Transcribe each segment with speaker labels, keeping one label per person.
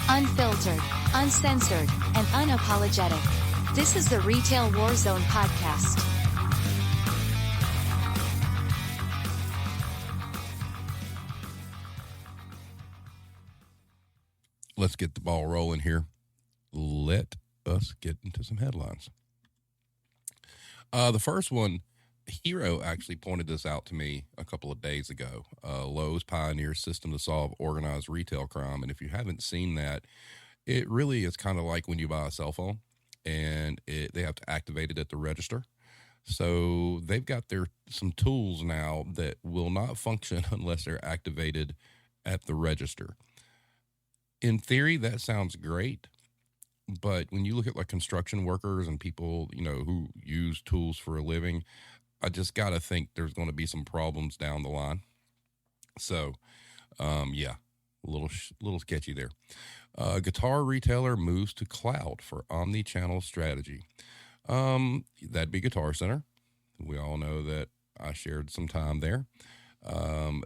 Speaker 1: Unfiltered, uncensored, and unapologetic. This is the Retail Warzone podcast.
Speaker 2: Let's get the ball rolling here. Let us get into some headlines. The first one, Hero actually pointed this out to me a couple of days ago. Lowe's pioneers system to solve organized retail crime. And if you haven't seen that, it really is kind of like when you buy a cell phone and they have to activate it at the register. So they've got some tools now that will not function unless they're activated at the register. In theory, that sounds great, but when you look at like construction workers and people, who use tools for a living, I just got to think there's going to be some problems down the line. So, a little sketchy there. Guitar retailer moves to cloud for omni-channel strategy. That'd be Guitar Center. We all know that I shared some time there.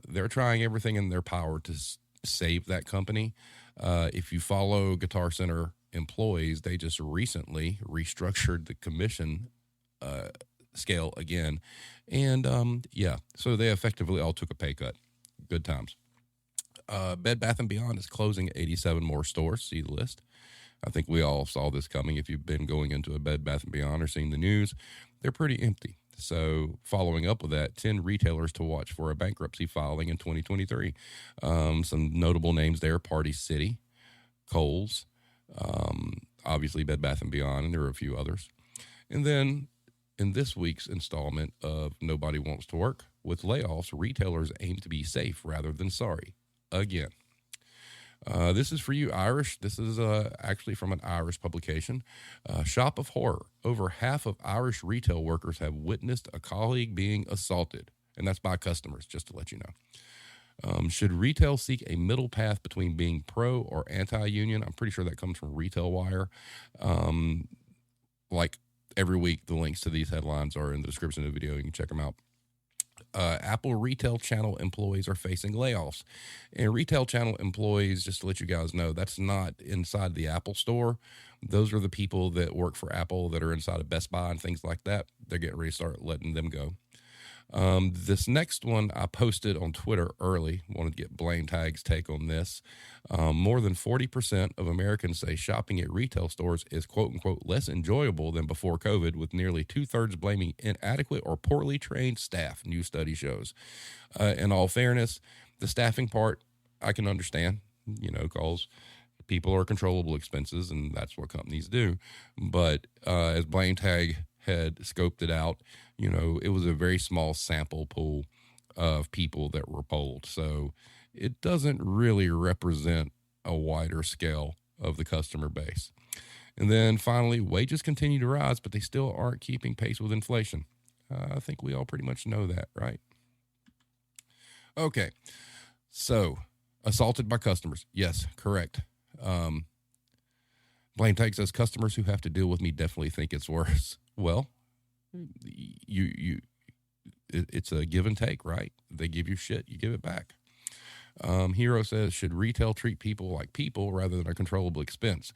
Speaker 2: They're trying everything in their power to save that company. If you follow Guitar Center employees, they just recently restructured the commission scale again. And so they effectively all took a pay cut. Good times. Bed Bath & Beyond is closing 87 more stores. See the list. I think we all saw this coming. If you've been going into a Bed Bath & Beyond or seen the news, they're pretty empty. So following up with that, 10 retailers to watch for a bankruptcy filing in 2023. Some notable names there: Party City, Kohl's, obviously Bed Bath & Beyond, and there are a few others. And then in this week's installment of Nobody Wants to Work, with layoffs, retailers aim to be safe rather than sorry. Again. This is for you, Irish. This is actually from an Irish publication. Shop of Horror. Over half of Irish retail workers have witnessed a colleague being assaulted, and that's by customers, just to let you know. Should retail seek a middle path between being pro or anti-union? I'm pretty sure that comes from Retail Wire. Like every week, the links to these headlines are in the description of the video. You can check them out. Apple retail channel employees are facing layoffs. And retail channel employees, just to let you guys know, that's not inside the Apple store. Those are the people that work for Apple that are inside of Best Buy and things like that. They're getting ready to start letting them go. This next one I posted on Twitter early. Wanted to get Blame Tag's take on this. More than 40% of Americans say shopping at retail stores is quote unquote less enjoyable than before COVID, with nearly 2/3 blaming inadequate or poorly trained staff, new study shows. In all fairness, the staffing part I can understand, because people are controllable expenses and that's what companies do. But as Blame Tag had scoped it out, it was a very small sample pool of people that were polled. So it doesn't really represent a wider scale of the customer base. And then finally, wages continue to rise, but they still aren't keeping pace with inflation. I think we all pretty much know that, right? Okay. So assaulted by customers. Yes, correct. Blame Tag says customers who have to deal with me definitely think it's worse. Well, it's a give and take, right? They give you shit, you give it back. Hero says, should retail treat people like people rather than a controllable expense?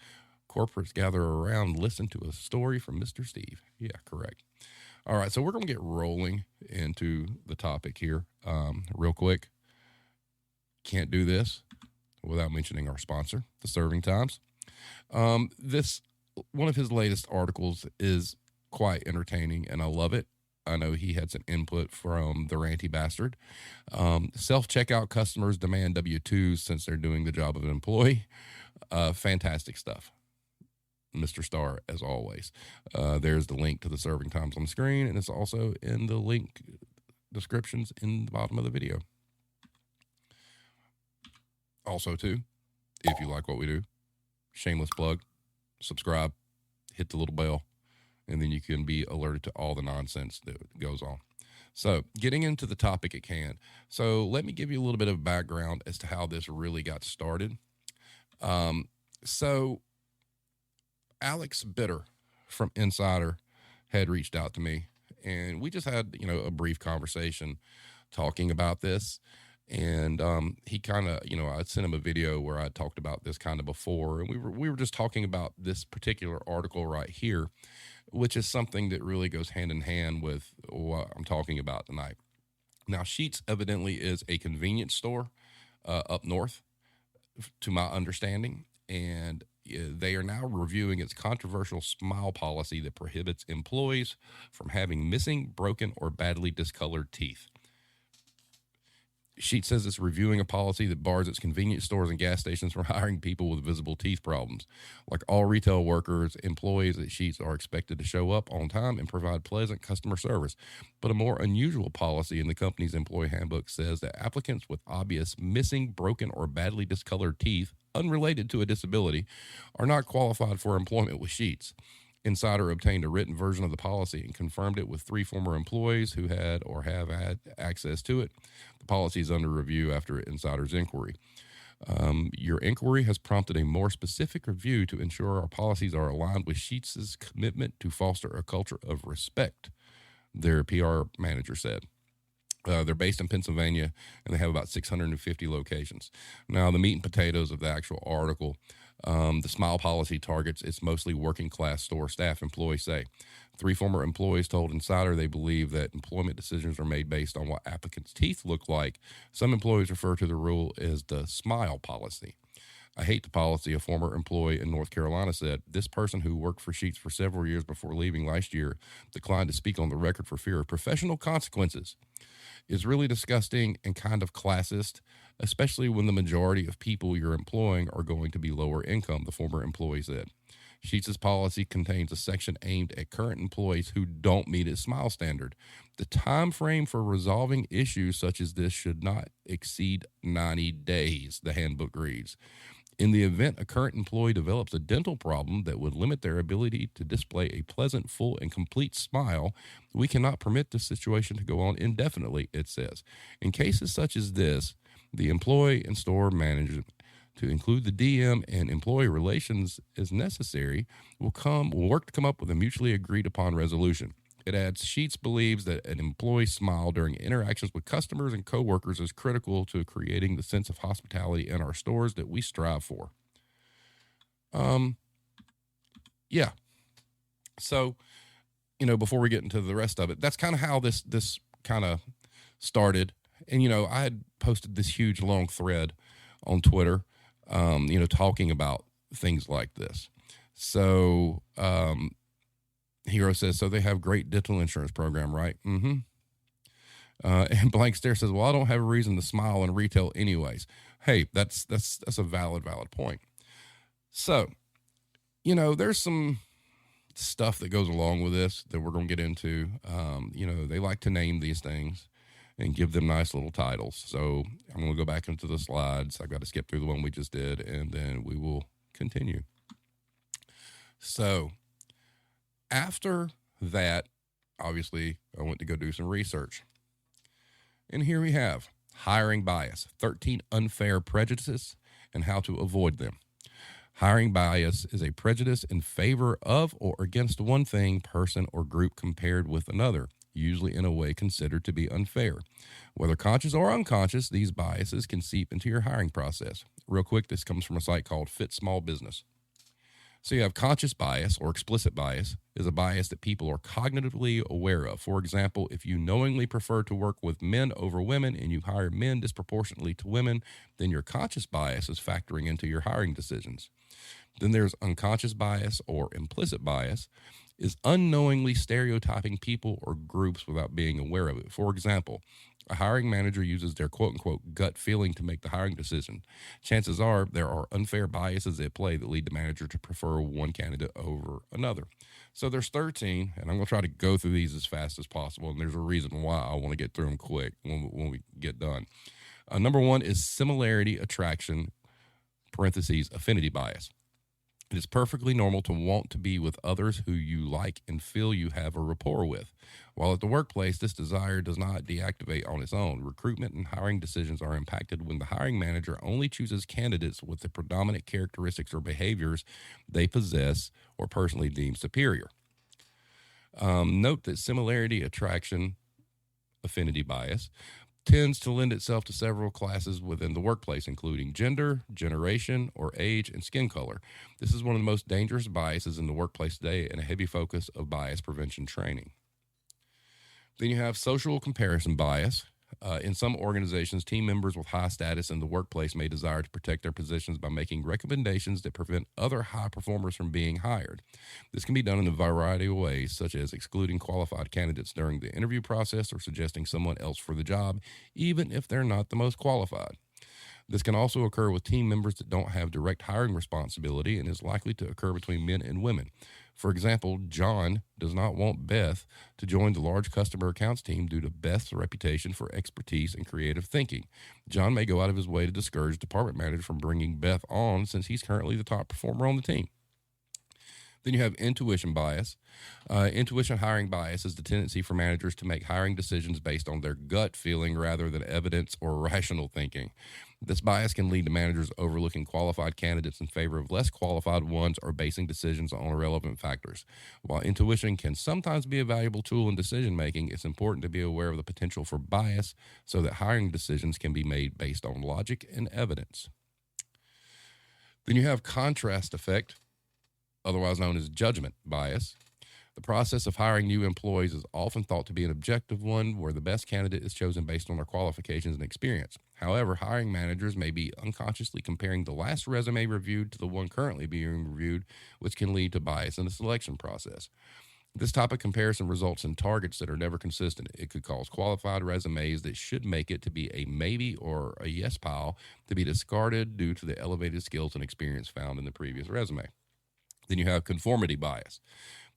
Speaker 2: Corporates gather around, listen to a story from Mr. Steve. Yeah, correct. All right, so we're going to get rolling into the topic here real quick. Can't do this without mentioning our sponsor, The Serving Times. This one of his latest articles is quite entertaining, and I love it. I know he had some input from the Ranty Bastard. Self-checkout customers demand W-2s since they're doing the job of an employee. Fantastic stuff. Mr. Starr, as always. There's the link to the Serving Times on the screen, and it's also in the link descriptions in the bottom of the video. Also, too, if you like what we do, shameless plug, subscribe, hit the little bell, and then you can be alerted to all the nonsense that goes on. So getting into the topic at hand. So let me give you a little bit of background as to how this really got started. So Alex Bitter from Insider had reached out to me, and we just had, a brief conversation talking about this. And he kind of, I sent him a video where I talked about this kind of before, and we were just talking about this particular article right here, which is something that really goes hand in hand with what I'm talking about tonight. Now, Sheetz evidently is a convenience store up north, to my understanding, and they are now reviewing its controversial smile policy that prohibits employees from having missing, broken, or badly discolored teeth. Sheet says it's reviewing a policy that bars its convenience stores and gas stations from hiring people with visible teeth problems. Like all retail workers, employees at Sheetz are expected to show up on time and provide pleasant customer service. But a more unusual policy in the company's employee handbook says that applicants with obvious missing, broken, or badly discolored teeth, unrelated to a disability, are not qualified for employment with Sheetz. Insider obtained a written version of the policy and confirmed it with 3 former employees who had or have had access to it. The policy is under review after Insider's inquiry. Your inquiry has prompted a more specific review to ensure our policies are aligned with Sheetz's commitment to foster a culture of respect, their PR manager said. They're based in Pennsylvania, and they have about 650 locations. Now, the meat and potatoes of the actual article, the smile policy targets its mostly working-class store staff, employees say. 3 former employees told Insider they believe that employment decisions are made based on what applicants' teeth look like. Some employees refer to the rule as the smile policy. I hate the policy, a former employee in North Carolina said. This person, who worked for Sheetz for several years before leaving last year, declined to speak on the record for fear of professional consequences. Is really disgusting and kind of classist, especially when the majority of people you're employing are going to be lower income, the former employee said. Sheetz's policy contains a section aimed at current employees who don't meet its smile standard. The time frame for resolving issues such as this should not exceed 90 days, the handbook reads. In the event a current employee develops a dental problem that would limit their ability to display a pleasant, full, and complete smile, we cannot permit this situation to go on indefinitely, it says. In cases such as this, the employee and store manager, to include the DM and employee relations as necessary, will work to come up with a mutually agreed upon resolution. It adds, Sheetz believes that an employee's smile during interactions with customers and coworkers is critical to creating the sense of hospitality in our stores that we strive for. Yeah. So, before we get into the rest of it, that's kind of how this kind of started. And, I had posted this huge long thread on Twitter, talking about things like this. So, Hero says, so they have great dental insurance program, right? Mm-hmm. And Blank Stare says, well, I don't have a reason to smile in retail anyways. Hey, that's a valid point. So, there's some stuff that goes along with this that we're going to get into. They like to name these things and give them nice little titles. So I'm going to go back into the slides. I've got to skip through the one we just did, and then we will continue. So after that, obviously, I went to go do some research. And here we have hiring bias, 13 unfair prejudices and how to avoid them. Hiring bias is a prejudice in favor of or against one thing, person, or group compared with another, usually in a way considered to be unfair. Whether conscious or unconscious, these biases can seep into your hiring process. Real quick, this comes from a site called Fit Small Business. So you have conscious bias or explicit bias is a bias that people are cognitively aware of. For example, if you knowingly prefer to work with men over women and you hire men disproportionately to women, then your conscious bias is factoring into your hiring decisions. Then there's unconscious bias or implicit bias is unknowingly stereotyping people or groups without being aware of it. For example, a hiring manager uses their quote-unquote gut feeling to make the hiring decision. Chances are there are unfair biases at play that lead the manager to prefer one candidate over another. So there's 13, and I'm going to try to go through these as fast as possible, and there's a reason why I want to get through them quick when we get done. Number 1 is similarity attraction, parentheses, affinity bias. It is perfectly normal to want to be with others who you like and feel you have a rapport with. While at the workplace, this desire does not deactivate on its own. Recruitment and hiring decisions are impacted when the hiring manager only chooses candidates with the predominant characteristics or behaviors they possess or personally deem superior. Note that similarity attraction, affinity bias, tends to lend itself to several classes within the workplace, including gender, generation, or age, and skin color. This is one of the most dangerous biases in the workplace today and a heavy focus of bias prevention training. Then you have social comparison bias. In some organizations, team members with high status in the workplace may desire to protect their positions by making recommendations that prevent other high performers from being hired. This can be done in a variety of ways, such as excluding qualified candidates during the interview process or suggesting someone else for the job, even if they're not the most qualified. This can also occur with team members that don't have direct hiring responsibility and is likely to occur between men and women. For example, John does not want Beth to join the large customer accounts team due to Beth's reputation for expertise and creative thinking. John may go out of his way to discourage department manager from bringing Beth on since he's currently the top performer on the team. Then you have intuition bias. Intuition hiring bias is the tendency for managers to make hiring decisions based on their gut feeling rather than evidence or rational thinking. This bias can lead to managers overlooking qualified candidates in favor of less qualified ones or basing decisions on irrelevant factors. While intuition can sometimes be a valuable tool in decision making, it's important to be aware of the potential for bias so that hiring decisions can be made based on logic and evidence. Then you have contrast effect, otherwise known as judgment bias. The process of hiring new employees is often thought to be an objective one where the best candidate is chosen based on their qualifications and experience. However, hiring managers may be unconsciously comparing the last resume reviewed to the one currently being reviewed, which can lead to bias in the selection process. This type of comparison results in targets that are never consistent. It could cause qualified resumes that should make it to be a maybe or a yes pile to be discarded due to the elevated skills and experience found in the previous resume. Then you have conformity bias.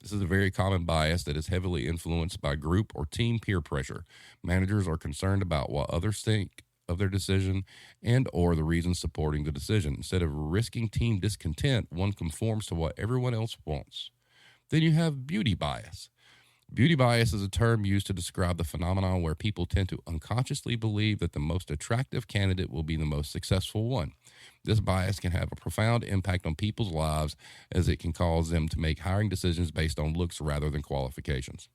Speaker 2: This is a very common bias that is heavily influenced by group or team peer pressure. Managers are concerned about what others think of their decision and or the reasons supporting the decision. Instead of risking team discontent, one conforms to what everyone else wants. Then you have beauty bias. Beauty bias is a term used to describe the phenomenon where people tend to unconsciously believe that the most attractive candidate will be the most successful one. This bias can have a profound impact on people's lives as it can cause them to make hiring decisions based on looks rather than qualifications.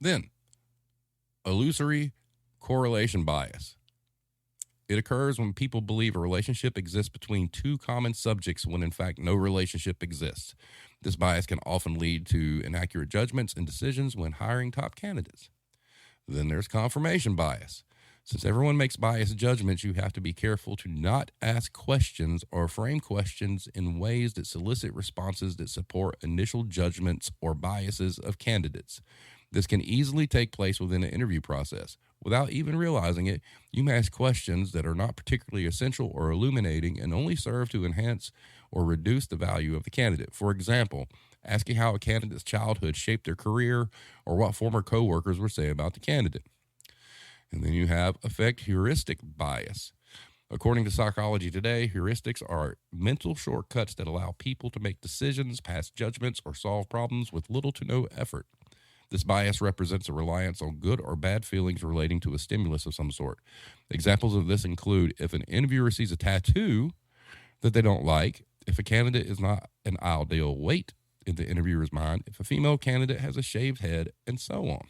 Speaker 2: Then, illusory correlation bias. It occurs when people believe a relationship exists between two common subjects when in fact no relationship exists. This bias can often lead to inaccurate judgments and decisions when hiring top candidates. Then there's confirmation bias. Since everyone makes biased judgments, you have to be careful to not ask questions or frame questions in ways that solicit responses that support initial judgments or biases of candidates. This can easily take place within an interview process. Without even realizing it, you may ask questions that are not particularly essential or illuminating and only serve to enhance or reduce the value of the candidate. For example, asking how a candidate's childhood shaped their career or what former coworkers would say about the candidate. And then you have affect heuristic bias. According to Psychology Today, heuristics are mental shortcuts that allow people to make decisions, pass judgments, or solve problems with little to no effort. This bias represents a reliance on good or bad feelings relating to a stimulus of some sort. Examples of this include if an interviewer sees a tattoo that they don't like, if a candidate is not an ideal weight in the interviewer's mind, if a female candidate has a shaved head, and so on.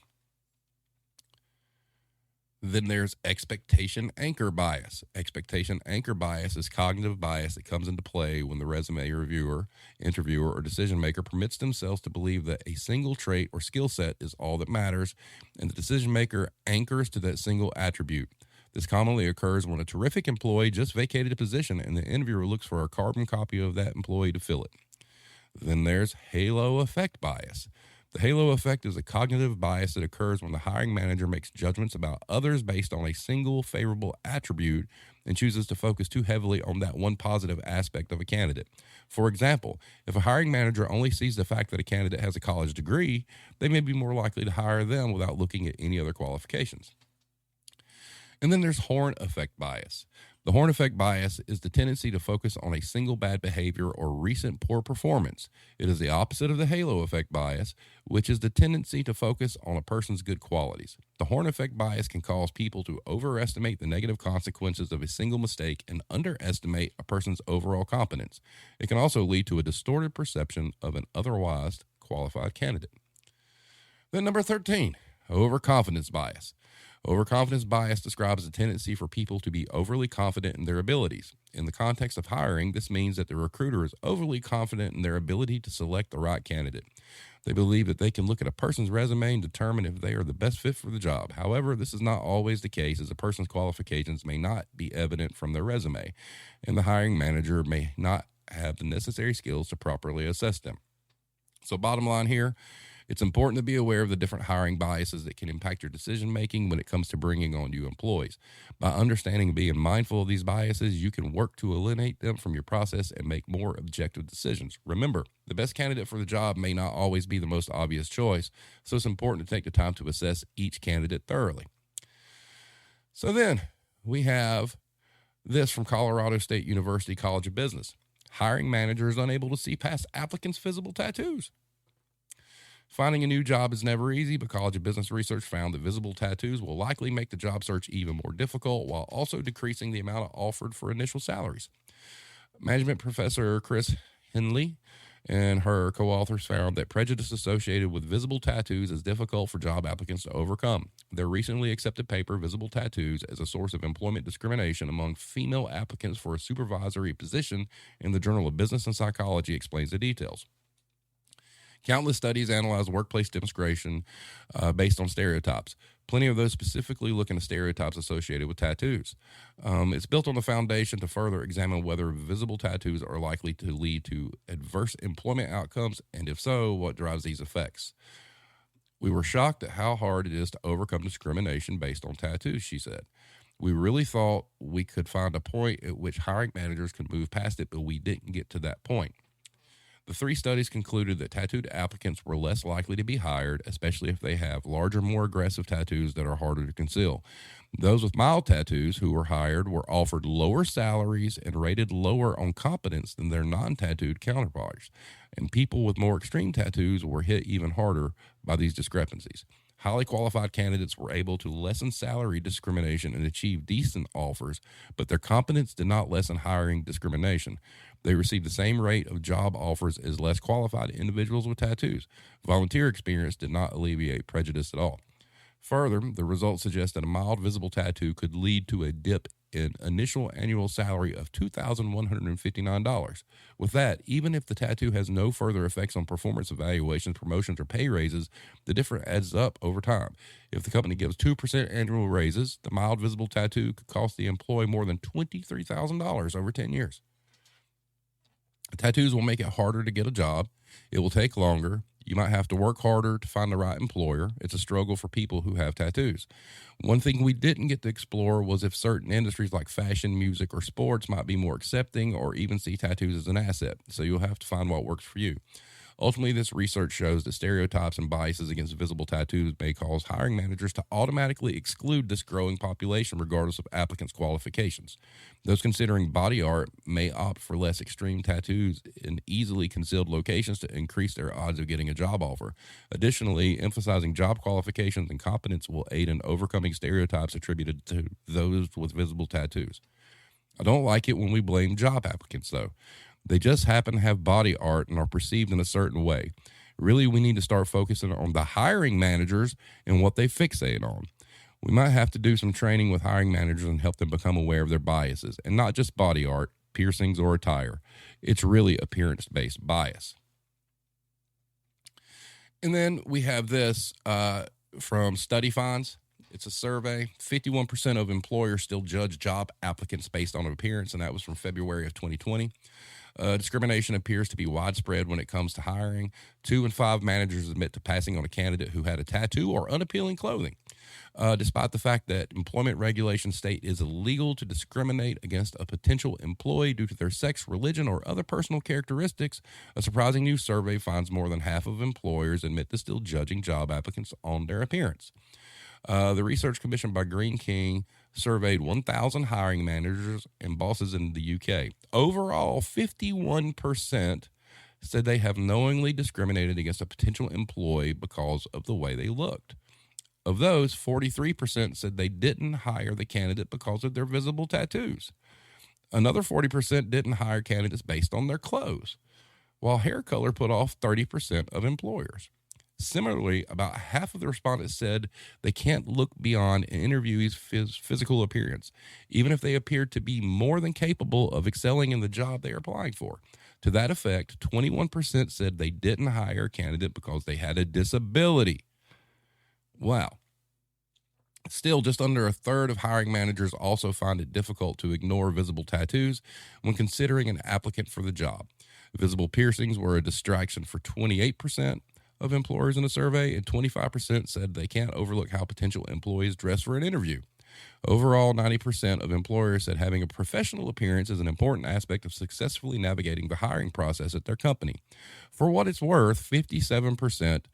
Speaker 2: Then there's expectation anchor bias. Expectation anchor bias is cognitive bias that comes into play when the resume reviewer, interviewer, or decision maker permits themselves to believe that a single trait or skill set is all that matters, and the decision maker anchors to that single attribute. This commonly occurs when a terrific employee just vacated a position and the interviewer looks for a carbon copy of that employee to fill it. Then there's halo effect bias. The halo effect is a cognitive bias that occurs when the hiring manager makes judgments about others based on a single favorable attribute and chooses to focus too heavily on that one positive aspect of a candidate. For example, if a hiring manager only sees the fact that a candidate has a college degree, they may be more likely to hire them without looking at any other qualifications. And then there's horn effect bias. The horn effect bias is the tendency to focus on a single bad behavior or recent poor performance. It is the opposite of the halo effect bias, which is the tendency to focus on a person's good qualities. The horn effect bias can cause people to overestimate the negative consequences of a single mistake and underestimate a person's overall competence. It can also lead to a distorted perception of an otherwise qualified candidate. Then number 13, overconfidence bias. Overconfidence bias describes a tendency for people to be overly confident in their abilities. In the context of hiring, this means that the recruiter is overly confident in their ability to select the right candidate. They believe that they can look at a person's resume and determine if they are the best fit for the job. However, this is not always the case, as a person's qualifications may not be evident from their resume, and the hiring manager may not have the necessary skills to properly assess them. So bottom line here, it's important to be aware of the different hiring biases that can impact your decision-making when it comes to bringing on new employees. By understanding and being mindful of these biases, you can work to eliminate them from your process and make more objective decisions. Remember, the best candidate for the job may not always be the most obvious choice, so it's important to take the time to assess each candidate thoroughly. So then we have this from Colorado State University College of Business. Hiring managers unable to see past applicants' visible tattoos. Finding a new job is never easy, but College of Business research found that visible tattoos will likely make the job search even more difficult while also decreasing the amount offered for initial salaries. Management professor Chris Henley and her co-authors found that prejudice associated with visible tattoos is difficult for job applicants to overcome. Their recently accepted paper, Visible Tattoos as a Source of Employment Discrimination Among Female Applicants for a Supervisory Position in the Journal of Business and Psychology, explains the details. Countless studies analyze workplace discrimination based on stereotypes. Plenty of those specifically look into stereotypes associated with tattoos. It's built on the foundation to further examine whether visible tattoos are likely to lead to adverse employment outcomes, and if so, what drives these effects. We were shocked at how hard it is to overcome discrimination based on tattoos, she said. We really thought we could find a point at which hiring managers could move past it, but we didn't get to that point. The 3 studies concluded that tattooed applicants were less likely to be hired, especially if they have larger, more aggressive tattoos that are harder to conceal. Those with mild tattoos who were hired were offered lower salaries and rated lower on competence than their non-tattooed counterparts. And people with more extreme tattoos were hit even harder by these discrepancies. Highly qualified candidates were able to lessen salary discrimination and achieve decent offers, but their competence did not lessen hiring discrimination. They received the same rate of job offers as less qualified individuals with tattoos. Volunteer experience did not alleviate prejudice at all. Further, the results suggest that a mild visible tattoo could lead to a dip in initial annual salary of $2,159. With that, even if the tattoo has no further effects on performance evaluations, promotions, or pay raises, the difference adds up over time. If the company gives 2% annual raises, the mild visible tattoo could cost the employee more than $23,000 over 10 years. Tattoos will make it harder to get a job. It will take longer. You might have to work harder to find the right employer. It's a struggle for people who have tattoos. One thing we didn't get to explore was if certain industries like fashion, music, or sports might be more accepting or even see tattoos as an asset. So you'll have to find what works for you. Ultimately, this research shows that stereotypes and biases against visible tattoos may cause hiring managers to automatically exclude this growing population regardless of applicants' qualifications. Those considering body art may opt for less extreme tattoos in easily concealed locations to increase their odds of getting a job offer. Additionally, emphasizing job qualifications and competence will aid in overcoming stereotypes attributed to those with visible tattoos. I don't like it when we blame job applicants, though. They just happen to have body art and are perceived in a certain way. Really, we need to start focusing on the hiring managers and what they fixate on. We might have to do some training with hiring managers and help them become aware of their biases, and not just body art, piercings, or attire. It's really appearance-based bias. And then we have this from Study Finds. It's a survey. 51% of employers still judge job applicants based on appearance, and that was from February of 2020. Discrimination appears to be widespread when it comes to hiring. 2 in 5 managers admit to passing on a candidate who had a tattoo or unappealing clothing. Despite the fact that employment regulations state it is illegal to discriminate against a potential employee due to their sex, religion, or other personal characteristics, a surprising new survey finds more than half of employers admit to still judging job applicants on their appearance. The research commissioned by Green King surveyed 1,000 hiring managers and bosses in the UK. Overall, 51% said they have knowingly discriminated against a potential employee because of the way they looked. Of those, 43% said they didn't hire the candidate because of their visible tattoos. Another 40% didn't hire candidates based on their clothes, while hair color put off 30% of employers. Similarly, about half of the respondents said they can't look beyond an interviewee's physical appearance, even if they appear to be more than capable of excelling in the job they are applying for. To that effect, 21% said they didn't hire a candidate because they had a disability. Wow. Still, just under a third of hiring managers also find it difficult to ignore visible tattoos when considering an applicant for the job. Visible piercings were a distraction for 28% of employers in a survey, and 25% said they can't overlook how potential employees dress for an interview. Overall, 90% of employers said having a professional appearance is an important aspect of successfully navigating the hiring process at their company. For what it's worth, 57%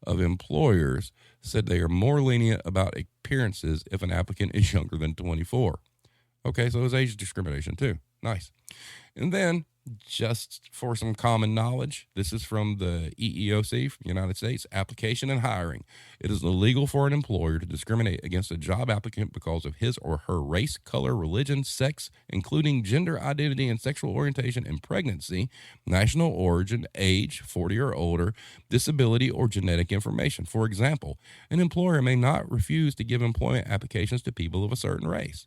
Speaker 2: of employers said they are more lenient about appearances if an applicant is younger than 24. Okay, so it's age discrimination too. Nice. And then, just for some common knowledge, this is from the EEOC, United States, Application and Hiring. It is illegal for an employer to discriminate against a job applicant because of his or her race, color, religion, sex, including gender identity and sexual orientation and pregnancy, national origin, age, 40 or older, disability, or genetic information. For example, an employer may not refuse to give employment applications to people of a certain race.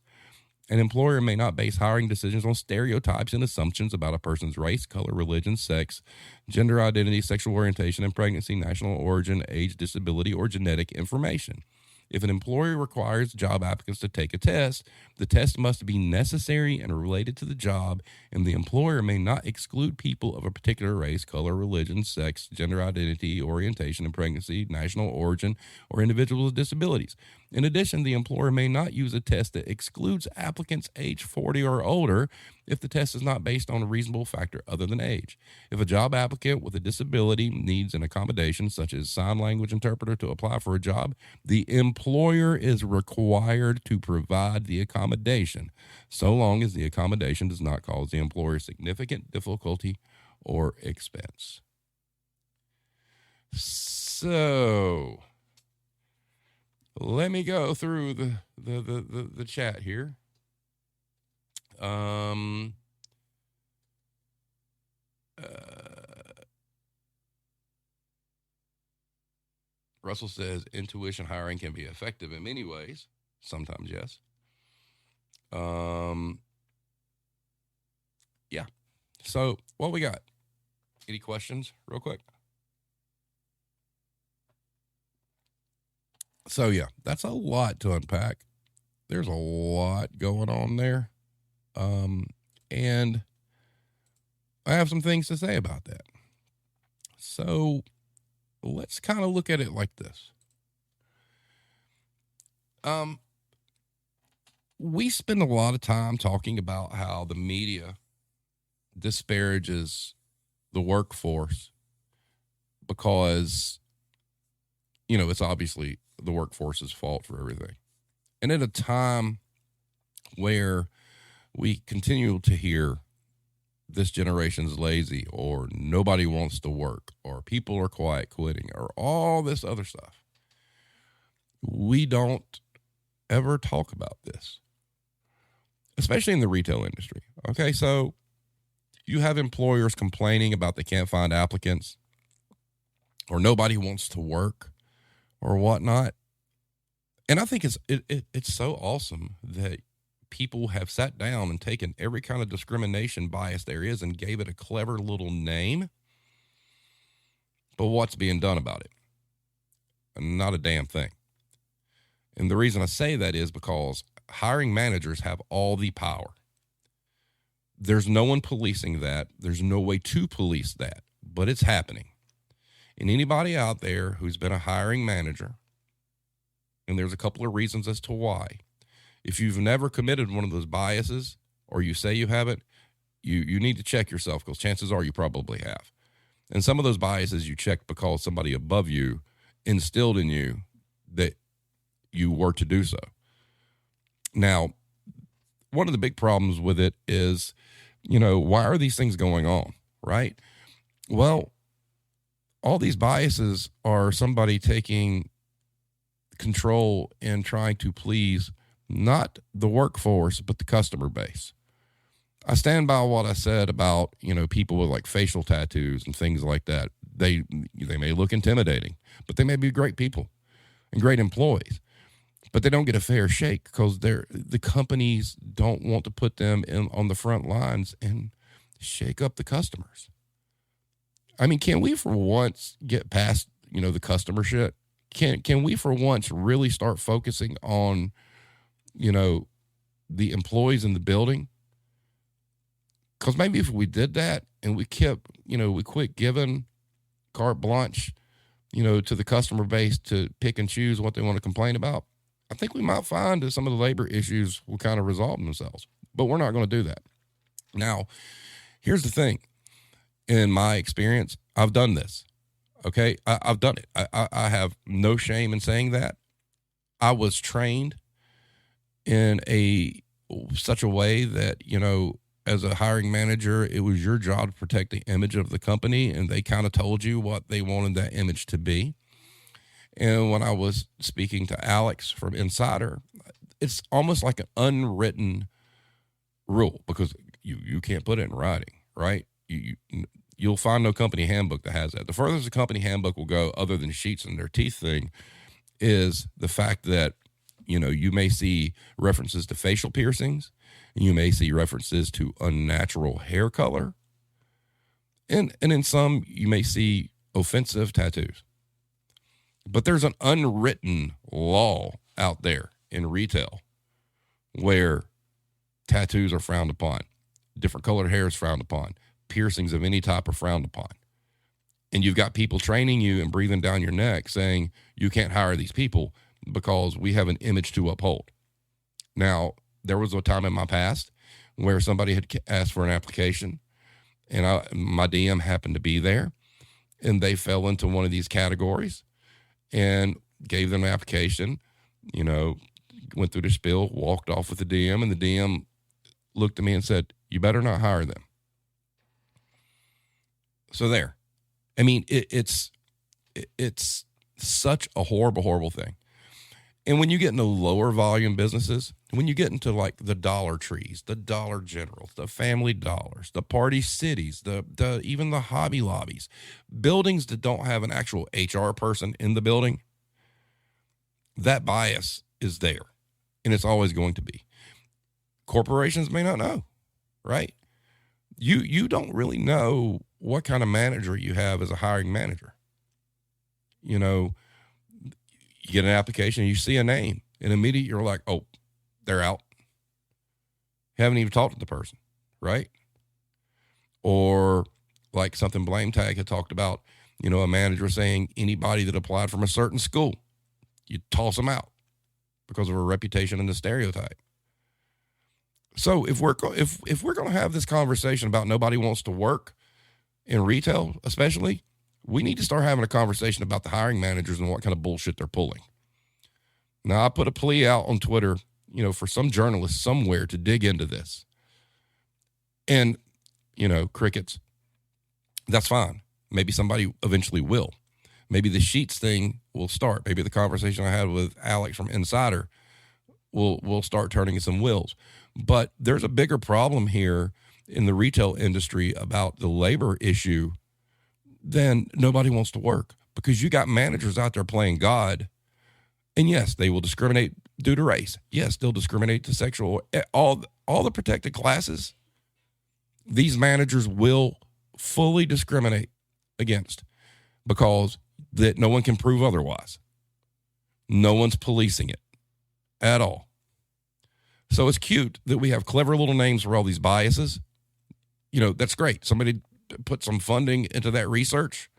Speaker 2: An employer may not base hiring decisions on stereotypes and assumptions about a person's race, color, religion, sex, gender identity, sexual orientation, and pregnancy, national origin, age, disability, or genetic information. If an employer requires job applicants to take a test, the test must be necessary and related to the job, and the employer may not exclude people of a particular race, color, religion, sex, gender identity, orientation, and pregnancy, national origin, or individuals with disabilities. In addition, the employer may not use a test that excludes applicants age 40 or older if the test is not based on a reasonable factor other than age. If a job applicant with a disability needs an accommodation, such as sign language interpreter, to apply for a job, the employer is required to provide the accommodation, so long as the accommodation does not cause the employer significant difficulty or expense. So, let me go through the chat here. Russell says intuition hiring can be effective in many ways. Sometimes, yes. Yeah. So what we got? Any questions real quick? So yeah, that's a lot to unpack. There's a lot going on there. And I have some things to say about that. So let's kind of look at it like this. We spend a lot of time talking about how the media disparages the workforce because, it's obviously the workforce's fault for everything. And at a time where we continue to hear this generation's lazy, or nobody wants to work, or people are quiet quitting, or all this other stuff, we don't ever talk about this, especially in the retail industry. Okay, so you have employers complaining about they can't find applicants, or nobody wants to work, or whatnot. And I think it's so awesome that people have sat down and taken every kind of discrimination bias there is and gave it a clever little name. But what's being done about it? Not a damn thing. And the reason I say that is because hiring managers have all the power. There's no one policing that. There's no way to police that, but it's happening. And anybody out there who's been a hiring manager, and there's a couple of reasons as to why. If you've never committed one of those biases, or you say you haven't, you need to check yourself, because chances are you probably have. And some of those biases you checked because somebody above you instilled in you that you were to do so. Now, one of the big problems with it is, why are these things going on, right? Well, all these biases are somebody taking control and trying to please not the workforce, but the customer base. I stand by what I said about, people with like facial tattoos and things like that. they may look intimidating, but they may be great people and great employees, but they don't get a fair shake because the companies don't want to put them on the front lines and shake up the customers. I mean, can we for once get past, the customer shit? Can we for once really start focusing on, the employees in the building? Because maybe if we did that and we kept, we quit giving carte blanche, to the customer base to pick and choose what they want to complain about, I think we might find that some of the labor issues will kind of resolve themselves. But we're not going to do that. Now, here's the thing. In my experience, I've done this. Okay, I've done it. I have no shame in saying that. I was trained in such a way that, as a hiring manager, it was your job to protect the image of the company, and they kind of told you what they wanted that image to be. And when I was speaking to Alex from Insider, it's almost like an unwritten rule because you can't put it in writing, right? You'll find no company handbook that has that. The furthest a company handbook will go, other than sheets and their teeth thing, is the fact that, you may see references to facial piercings. You may see references to unnatural hair color. And in some, you may see offensive tattoos. But there's an unwritten law out there in retail where tattoos are frowned upon, different colored hair is frowned upon, piercings of any type are frowned upon. And you've got people training you and breathing down your neck saying you can't hire these people because we have an image to uphold. Now, there was a time in my past where somebody had asked for an application and my DM happened to be there and they fell into one of these categories and gave them an application, went through the spiel, walked off with the DM, and the DM looked at me and said, "You better not hire them." So there. I mean, it's such a horrible, horrible thing. And when you get into lower volume businesses, when you get into like the Dollar Trees, the Dollar Generals, the Family Dollars, the Party Cities, even the Hobby Lobbies, buildings that don't have an actual HR person in the building, that bias is there. And it's always going to be. Corporations may not know, right? You don't really know what kind of manager you have as a hiring manager. You get an application, you see a name, and immediately you're like, oh, they're out. Haven't even talked to the person, right? Or like something Blame Tag had talked about, a manager saying anybody that applied from a certain school, you toss them out because of a reputation and a stereotype. So if we're going to have this conversation about nobody wants to work in retail, especially, we need to start having a conversation about the hiring managers and what kind of bullshit they're pulling. Now, I put a plea out on Twitter, for some journalist somewhere to dig into this. And, crickets, that's fine. Maybe somebody eventually will. Maybe the sheets thing will start. Maybe the conversation I had with Alex from Insider will start turning some wheels. But there's a bigger problem here in the retail industry about the labor issue then nobody wants to work because you got managers out there playing God. And yes, they will discriminate due to race. Yes, they'll discriminate to sexual, all the protected classes. These managers will fully discriminate against because that no one can prove otherwise. No one's policing it at all. So it's cute that we have clever little names for all these biases. That's great. Somebody put some funding into that research.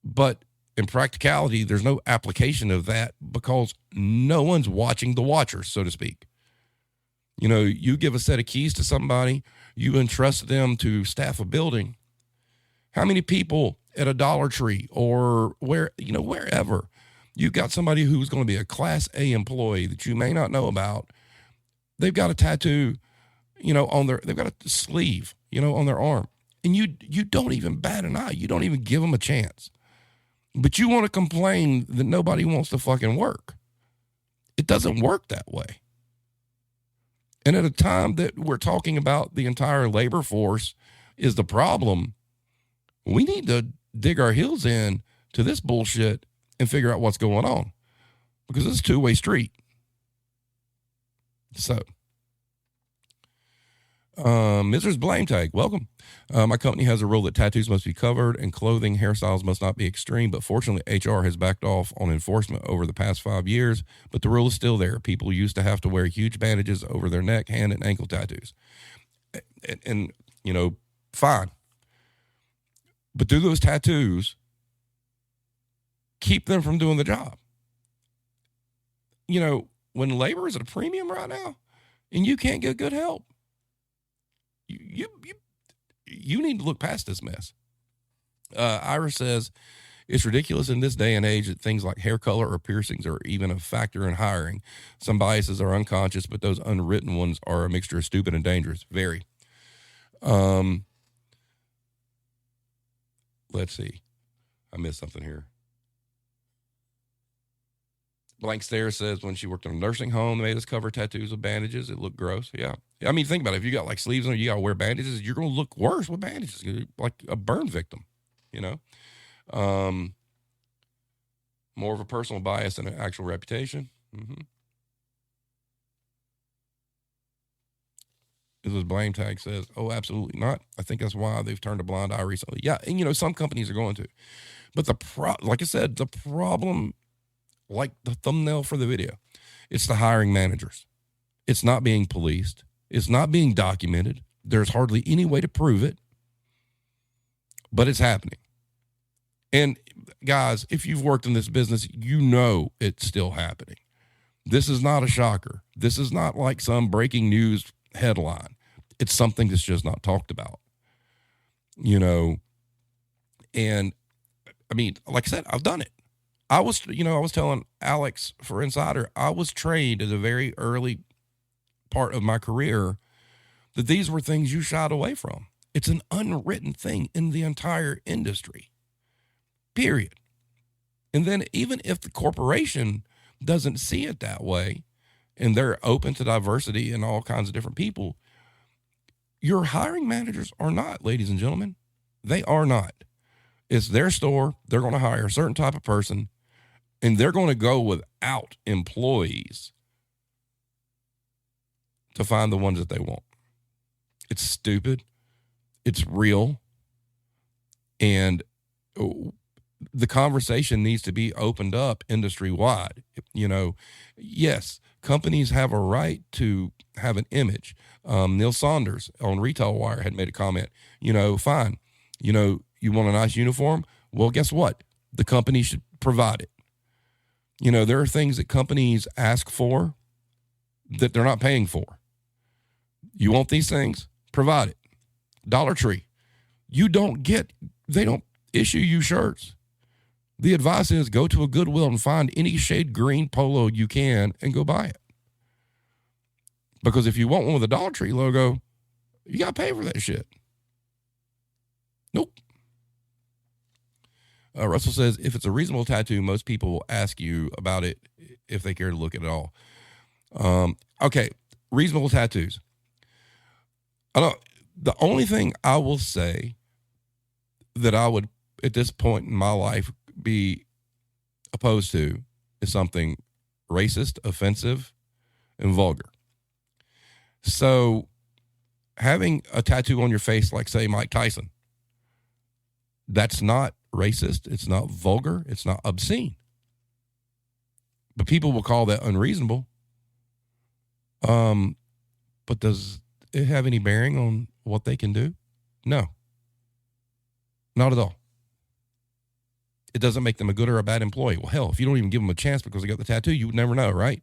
Speaker 2: But in practicality, there's no application of that because no one's watching the watchers, so to speak. You give a set of keys to somebody, you entrust them to staff a building. How many people at a Dollar Tree or wherever you got somebody who's going to be a Class A employee that you may not know about, they've got a tattoo, they've got a sleeve, on their arm. And you don't even bat an eye. You don't even give them a chance. But you want to complain that nobody wants to fucking work. It doesn't work that way. And at a time that we're talking about the entire labor force is the problem, we need to dig our heels in to this bullshit and figure out what's going on, because it's a two-way street. So, Mrs. Blame Tag, welcome. My company has a rule that tattoos must be covered and clothing hairstyles must not be extreme, but fortunately HR has backed off on enforcement over the past 5 years, but the rule is still there. People used to have to wear huge bandages over their neck, hand, and ankle tattoos. And you know, fine. But do those tattoos keep them from doing the job? You know, when labor is at a premium right now and you can't get good help, you need to look past this mess. Ira says, it's ridiculous in this day and age that things like hair color or piercings are even a factor in hiring. Some biases are unconscious, but those unwritten ones are a mixture of stupid and dangerous. Very. Let's see. I missed something here. Blank Stare says when she worked in a nursing home, they made us cover tattoos with bandages. It looked gross. Yeah. I mean, think about it. If you got like sleeves on, you got to wear bandages. You're going to look worse with bandages, like a burn victim, you know? More of a personal bias than an actual reputation. Mm-hmm. This is Blame Tag says, oh, absolutely not. I think that's why they've turned a blind eye recently. Yeah. And you know, some companies are going to, but like I said, the problem, like the thumbnail for the video, it's the hiring managers. It's not being policed. It's not being documented. There's hardly any way to prove it, but it's happening. And guys, if you've worked in this business, you know it's still happening. This is not a shocker. This is not like some breaking news headline. It's something that's just not talked about, you know? And I mean, like I said, I've done it. I was telling Alex for Insider, I was trained at a very early part of my career that these were things you shied away from. It's an unwritten thing in the entire industry, period. And then even if the corporation doesn't see it that way and they're open to diversity and all kinds of different people, your hiring managers are not, ladies and gentlemen. They are not. It's their store. They're going to hire a certain type of person, and they're going to go without employees to find the ones that they want. It's stupid. It's real. And the conversation needs to be opened up industry-wide. You know, yes, companies have a right to have an image. Neil Saunders on Retail Wire had made a comment, you know, fine. You know, you want a nice uniform? Well, guess what? The company should provide it. You know, there are things that companies ask for that they're not paying for. You want these things? Provide it. Dollar Tree. They don't issue you shirts. The advice is go to a Goodwill and find any shade green polo you can and go buy it. Because if you want one with a Dollar Tree logo, you got to pay for that shit. Nope. Russell says, if it's a reasonable tattoo, most people will ask you about it if they care to look at it all. Okay, reasonable tattoos. The only thing I will say that I would, at this point in my life, be opposed to is something racist, offensive, and vulgar. So having a tattoo on your face like, say, Mike Tyson, that's not racist, it's not vulgar, it's not obscene. But people will call that unreasonable. But does it have any bearing on what they can do? No. Not at all. It doesn't make them a good or a bad employee. Well, hell, if you don't even give them a chance because they got the tattoo, you would never know, right?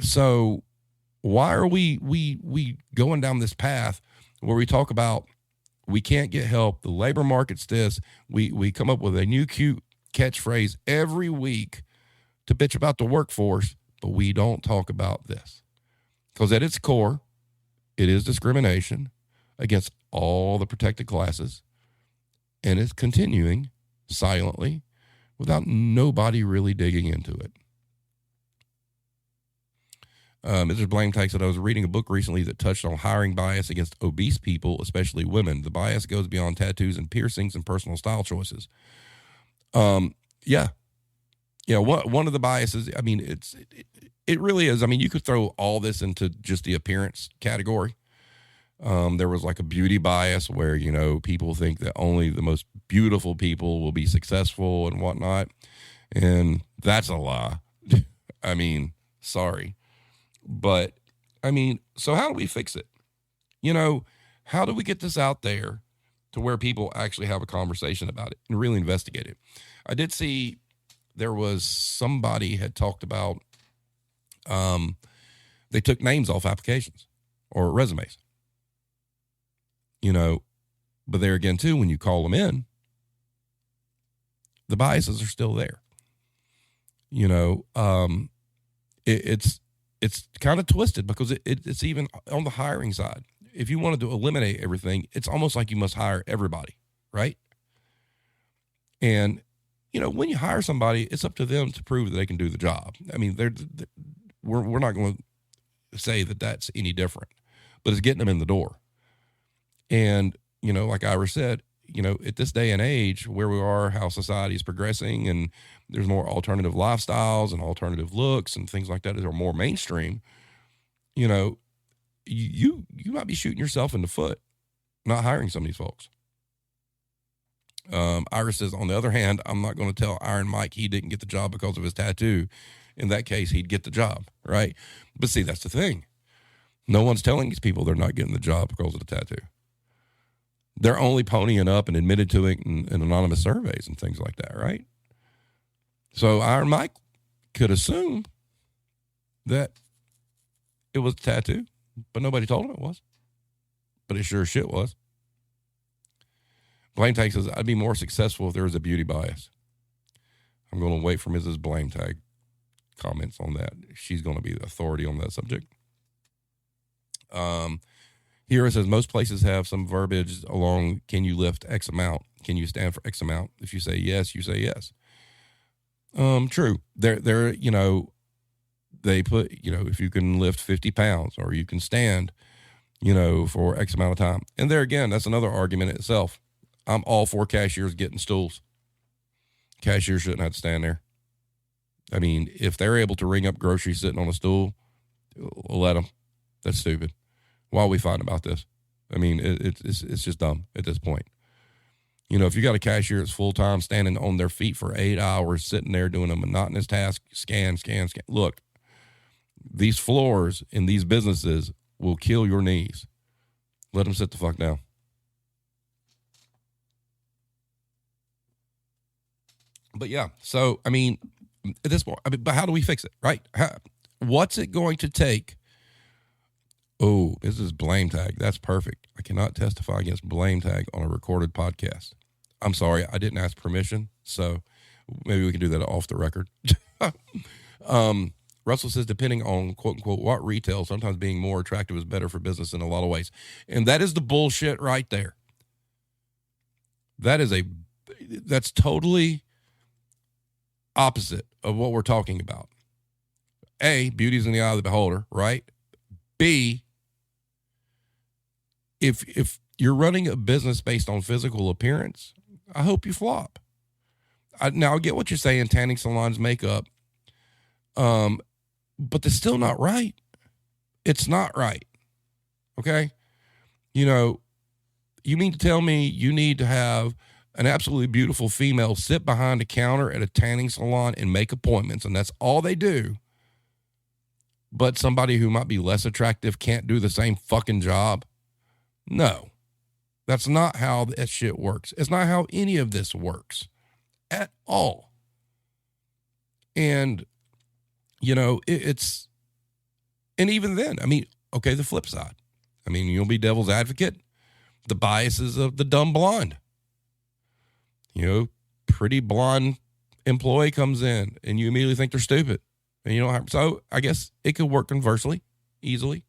Speaker 2: So why are we going down this path where we talk about we can't get help, the labor market's this, we come up with a new cute catchphrase every week to bitch about the workforce, but we don't talk about this. Because at its core, it is discrimination against all the protected classes, and it's continuing silently without nobody really digging into it. Mrs. Blame takes it. I was reading a book recently that touched on hiring bias against obese people, especially women. The bias goes beyond tattoos and piercings and personal style choices. Yeah. One of the biases, I mean, it really is. I mean, you could throw all this into just the appearance category. There was like a beauty bias where, people think that only the most beautiful people will be successful and whatnot. And that's a lie. I mean, sorry. But, so how do we fix it? How do we get this out there to where people actually have a conversation about it and really investigate it? I did see there was somebody had talked about they took names off applications or resumes. But there again, too, when you call them in, the biases are still there. It's kind of twisted because it's even on the hiring side. If you wanted to eliminate everything, it's almost like you must hire everybody, right? And, when you hire somebody, it's up to them to prove that they can do the job. I mean, we're not going to say that that's any different, but it's getting them in the door. And, like Ira said, at this day and age where we are, how society is progressing and there's more alternative lifestyles and alternative looks and things like that that are more mainstream, you might be shooting yourself in the foot not hiring some of these folks. Ira says, on the other hand, I'm not going to tell Iron Mike he didn't get the job because of his tattoo. In that case, he'd get the job, right? But see, that's the thing. No one's telling these people they're not getting the job because of the tattoo. They're only ponying up and admitted to it in anonymous surveys and things like that, right? So Iron Mike could assume that it was a tattoo, but nobody told him it was. But it sure as shit was. Blame Tag says, I'd be more successful if there was a beauty bias. I'm going to wait for Mrs. Blame Tag comments on that. She's going to be the authority on that subject. Here it says, most places have some verbiage along, can you lift X amount? Can you stand for X amount? If you say yes, you say yes. True. They're they put, if you can lift 50 pounds or you can stand, for X amount of time. And there again, that's another argument in itself. I'm all for cashiers getting stools. Cashiers shouldn't have to stand there. I mean, if they're able to ring up groceries sitting on a stool, let them. That's stupid. Why are we fighting about this? I mean, it's just dumb at this point. If you got a cashier that's full-time standing on their feet for 8 hours, sitting there doing a monotonous task, scan. Look, these floors in these businesses will kill your knees. Let them sit the fuck down. But yeah, so, at this point, but how do we fix it, right? What's it going to take? Oh, this is Blame Tag. That's perfect. I cannot testify against Blame Tag on a recorded podcast. I'm sorry, I didn't ask permission, so maybe we can do that off the record. Russell says, depending on, quote unquote, what retail, sometimes being more attractive is better for business in a lot of ways. And that is the bullshit right there. That's totally opposite of what we're talking about. A, beauty's in the eye of the beholder, right? B, if you're running a business based on physical appearance, I hope you flop. Now, I get what you're saying, tanning salons, makeup, but that's still not right. It's not right, okay? You mean to tell me you need to have an absolutely beautiful female sit behind a counter at a tanning salon and make appointments, and that's all they do, but somebody who might be less attractive can't do the same fucking job? No, that's not how that shit works. It's not how any of this works at all. And, and even then, okay, the flip side. You'll be devil's advocate. The biases of the dumb blonde. Pretty blonde employee comes in and you immediately think they're stupid. And so I guess it could work conversely, easily.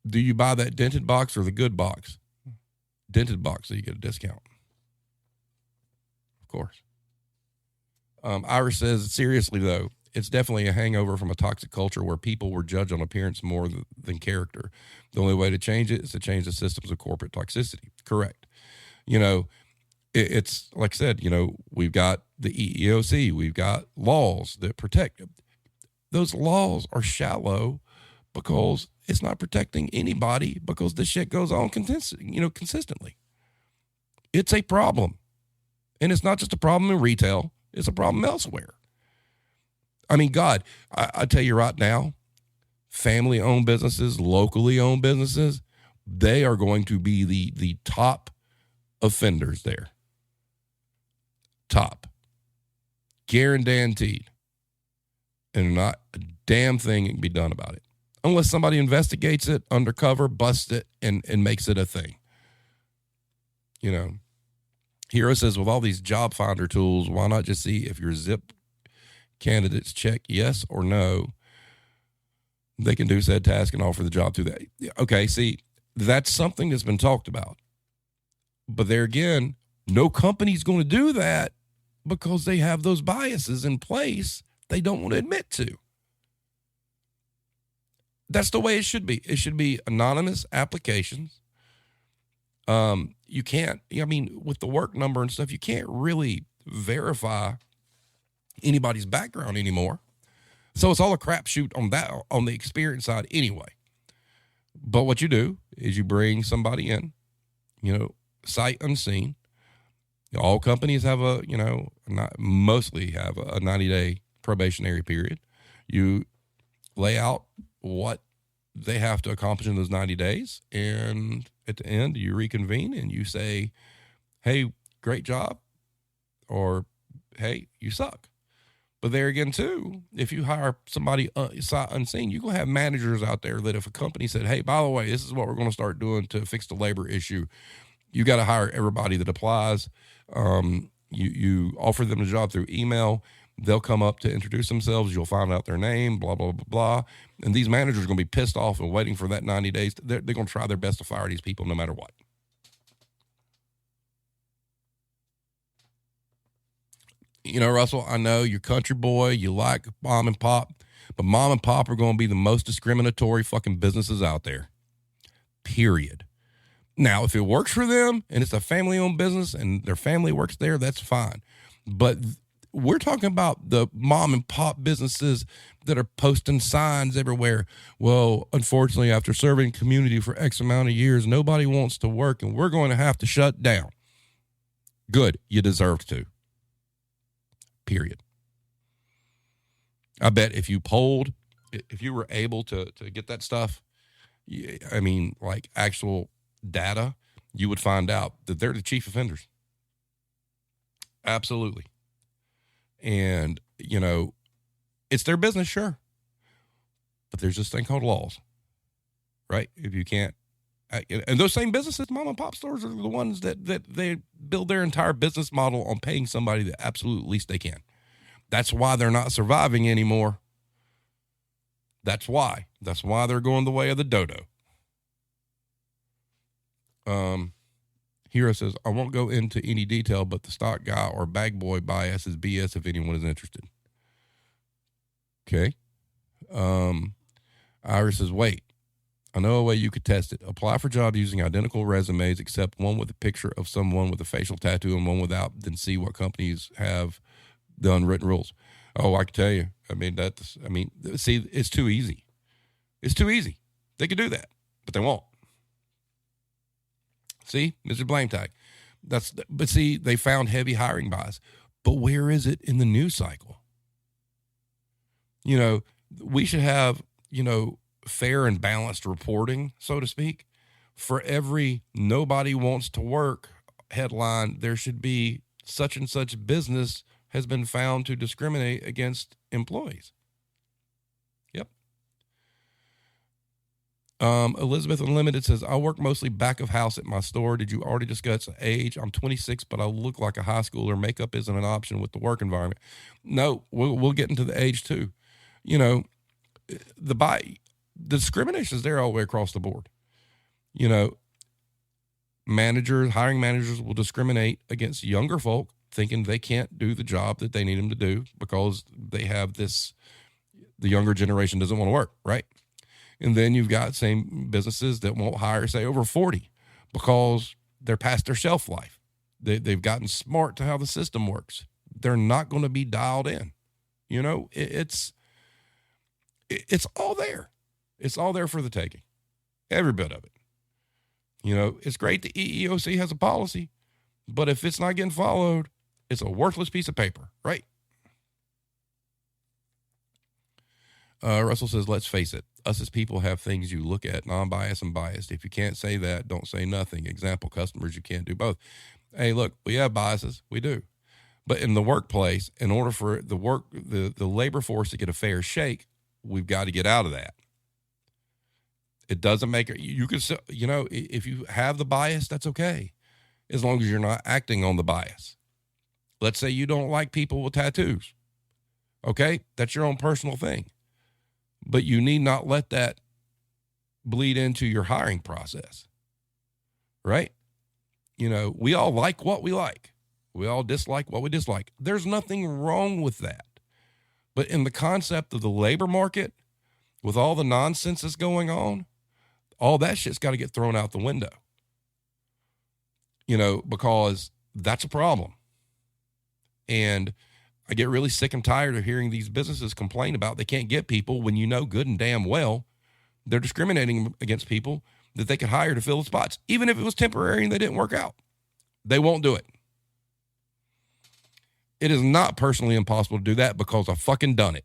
Speaker 2: Do you buy that dented box or the good box? Dented box, so you get a discount. Of course. Iris says, seriously though, It's definitely a hangover from a toxic culture where people were judged on appearance more than character. The only way to change it is to change the systems of corporate toxicity. Correct. You know, it's like I said, you know, we've got the EEOC, we've got laws that protect. Those laws are shallow because it's not protecting anybody because the shit goes on consistently. It's a problem. And it's not just a problem in retail, it's a problem elsewhere. I mean, God, I tell you right now, family-owned businesses, locally owned businesses, they are going to be the top offenders there. Top. Guaranteed. And not a damn thing can be done about it. Unless somebody investigates it, undercover, busts it, and makes it a thing. You know. Hero says, with all these job finder tools, why not just see if your zip candidates check yes or no? They can do said task and offer the job through that. Okay, see, that's something that's been talked about. But there again, no company's going to do that because they have those biases in place they don't want to admit to. That's the way it should be. It should be anonymous applications. You can't, I mean, with the work number and stuff, you can't really verify anybody's background anymore. So it's all a crapshoot on that, on the experience side anyway. But what you do is you bring somebody in, you know, sight unseen. All companies have mostly have a 90-day probationary period. You lay out what they have to accomplish in those 90 days. And at the end, you reconvene and you say, hey, great job, or hey, you suck. But there again, too, if you hire somebody sight unseen, you're going to have managers out there that if a company said, hey, by the way, this is what we're going to start doing to fix the labor issue, you got to hire everybody that applies. You offer them the job through email. They'll come up to introduce themselves. You'll find out their name, blah, blah, blah, blah. And these managers are going to be pissed off and waiting for that 90 days. They're going to try their best to fire these people no matter what. You know, Russell, I know you're country boy. You like mom and pop. But mom and pop are going to be the most discriminatory fucking businesses out there. Period. Now, if it works for them and it's a family-owned business and their family works there, that's fine. But we're talking about the mom and pop businesses that are posting signs everywhere. Well, unfortunately, after serving community for X amount of years, nobody wants to work and we're going to have to shut down. Good. You deserve to. Period. I bet if you were able to get that stuff, I mean, like actual data, you would find out that they're the chief offenders. Absolutely. And, you know, it's their business, sure. But there's this thing called laws, right? If you can't, and those same businesses, mom and pop stores, are the ones that they build their entire business model on paying somebody the absolute least they can. That's why they're not surviving anymore. That's why. That's why they're going the way of the dodo. Hero says, I won't go into any detail, but the stock guy or bag boy bias is BS if anyone is interested. Okay. Iris says, wait, I know a way you could test it. Apply for jobs using identical resumes, except one with a picture of someone with a facial tattoo and one without, then see what companies have the unwritten rules. Oh, I can tell you. See, it's too easy. It's too easy. They could do that, but they won't. See, Mr. Blame Tag. But see, they found heavy hiring bias. But where is it in the news cycle? You know, we should have, you know, fair and balanced reporting, so to speak. For every nobody wants to work headline, there should be such and such business has been found to discriminate against employees. Yep. Elizabeth Unlimited says, I work mostly back of house at my store. Did you already discuss age? I'm 26, but I look like a high schooler. Makeup isn't an option with the work environment. No, we'll get into the age too. You know, the discrimination is there all the way across the board. You know, hiring managers will discriminate against younger folk thinking they can't do the job that they need them to do because they have this, the younger generation doesn't want to work, right? And then you've got same businesses that won't hire, say, over 40 because they're past their shelf life. They've gotten smart to how the system works. They're not going to be dialed in. You know, it's all there. It's all there for the taking. Every bit of it. You know, it's great the EEOC has a policy, but if it's not getting followed, it's a worthless piece of paper, right? Russell says, let's face it. Us as people have things you look at, non-biased and biased. If you can't say that, don't say nothing. Example, customers, you can't do both. Hey, look, we have biases. We do. But in the workplace, in order for the labor force to get a fair shake, we've got to get out of that. It doesn't make it, you can, you know, if you have the bias, that's okay. As long as you're not acting on the bias. Let's say you don't like people with tattoos. Okay. That's your own personal thing, but you need not let that bleed into your hiring process. Right. You know, we all like what we like. We all dislike what we dislike. There's nothing wrong with that. But in the concept of the labor market, with all the nonsense that's going on, all that shit's got to get thrown out the window. You know, because that's a problem. And I get really sick and tired of hearing these businesses complain about they can't get people when you know good and damn well they're discriminating against people that they could hire to fill the spots, even if it was temporary and they didn't work out. They won't do it. It is not personally impossible to do that because I've fucking done it.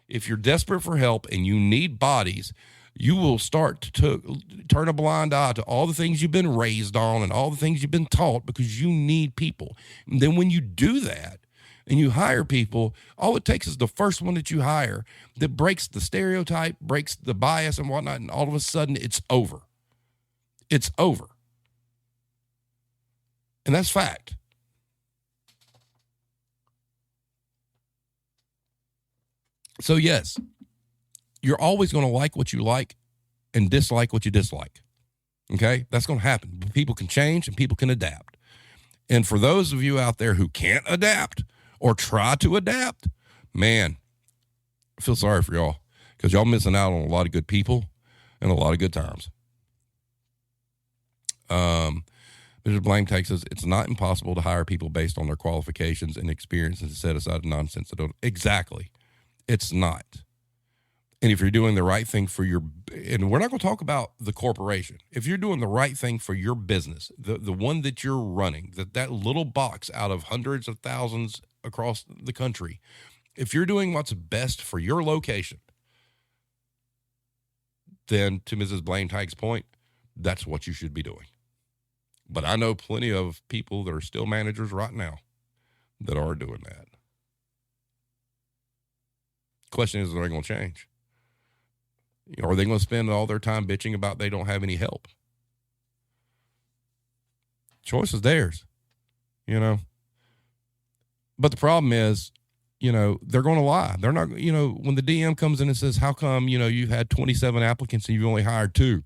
Speaker 2: If you're desperate for help and you need bodies, you will start to turn a blind eye to all the things you've been raised on and all the things you've been taught because you need people. And then when you do that and you hire people, all it takes is the first one that you hire that breaks the stereotype, breaks the bias and whatnot, and all of a sudden it's over. It's over. And that's fact. So yes, you're always going to like what you like and dislike what you dislike. Okay? That's going to happen. People can change and people can adapt. And for those of you out there who can't adapt or try to adapt, man, I feel sorry for y'all because y'all missing out on a lot of good people and a lot of good times. Mr. Blame takes us, it's not impossible to hire people based on their qualifications and experience and set aside nonsense. Exactly. It's not. And if you're doing the right thing for your, and we're not going to talk about the corporation. If you're doing the right thing for your business, the one that you're running, that little box out of hundreds of thousands across the country, if you're doing what's best for your location, then to Mrs. Blaine Tyke's point, that's what you should be doing. But I know plenty of people that are still managers right now that are doing that. Question is, are they going to change? Are they going to spend all their time bitching about they don't have any help? Choice is theirs, you know. But the problem is, you know, they're going to lie. They're not, you know, when the DM comes in and says, how come, you know, you had 27 applicants and you've only hired 2?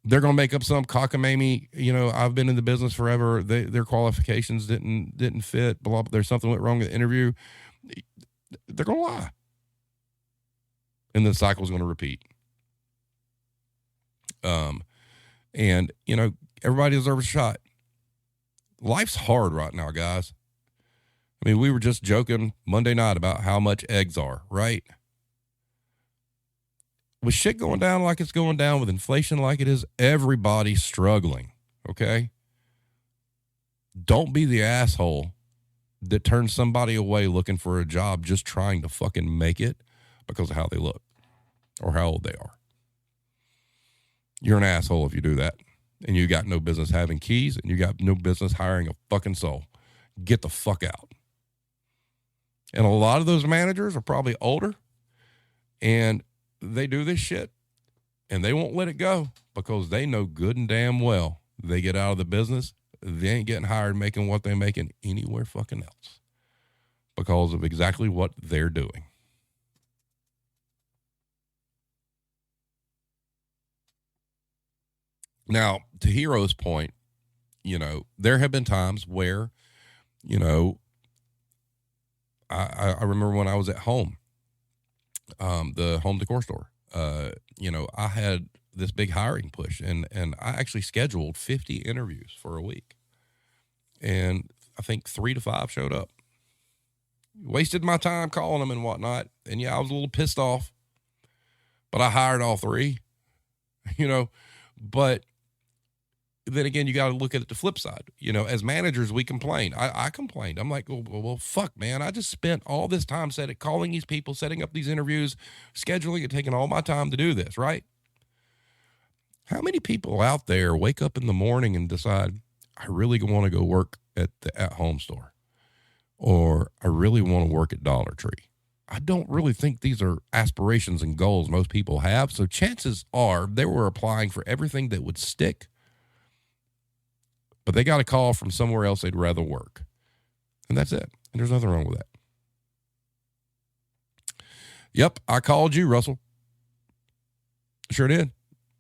Speaker 2: They're going to make up some cockamamie, you know, I've been in the business forever. Their qualifications didn't fit, blah, blah, there's something went wrong in the interview. They're going to lie. And the cycle is going to repeat. And, you know, everybody deserves a shot. Life's hard right now, guys. I mean, we were just joking Monday night about how much eggs are, right? With shit going down like it's going down, with inflation like it is, everybody's struggling, okay? Don't be the asshole that turns somebody away looking for a job just trying to fucking make it because of how they look or how old they are. You're an asshole if you do that. And you got no business having keys and you got no business hiring a fucking soul. Get the fuck out. And a lot of those managers are probably older and they do this shit and they won't let it go because they know good and damn well they get out of the business. They ain't getting hired making what they're making anywhere fucking else because of exactly what they're doing. Now, to Hero's point, there have been times where, I remember when I was at home, the home decor store, I had this big hiring push and I actually scheduled 50 interviews for a week. And I think 3 to 5 showed up. Wasted my time calling them and whatnot. And yeah, I was a little pissed off, but I hired all 3, but then again, you got to look at it the flip side. As managers, we complain. I complained. I'm like, well, fuck, man. I just spent all this time calling these people, setting up these interviews, scheduling it, taking all my time to do this, right? How many people out there wake up in the morning and decide, I really want to go work at the at-home store, or I really want to work at Dollar Tree? I don't really think these are aspirations and goals most people have. So chances are they were applying for everything that would stick, but they got a call from somewhere else they'd rather work. And that's it. And there's nothing wrong with that. Yep, I called you, Russell. Sure did.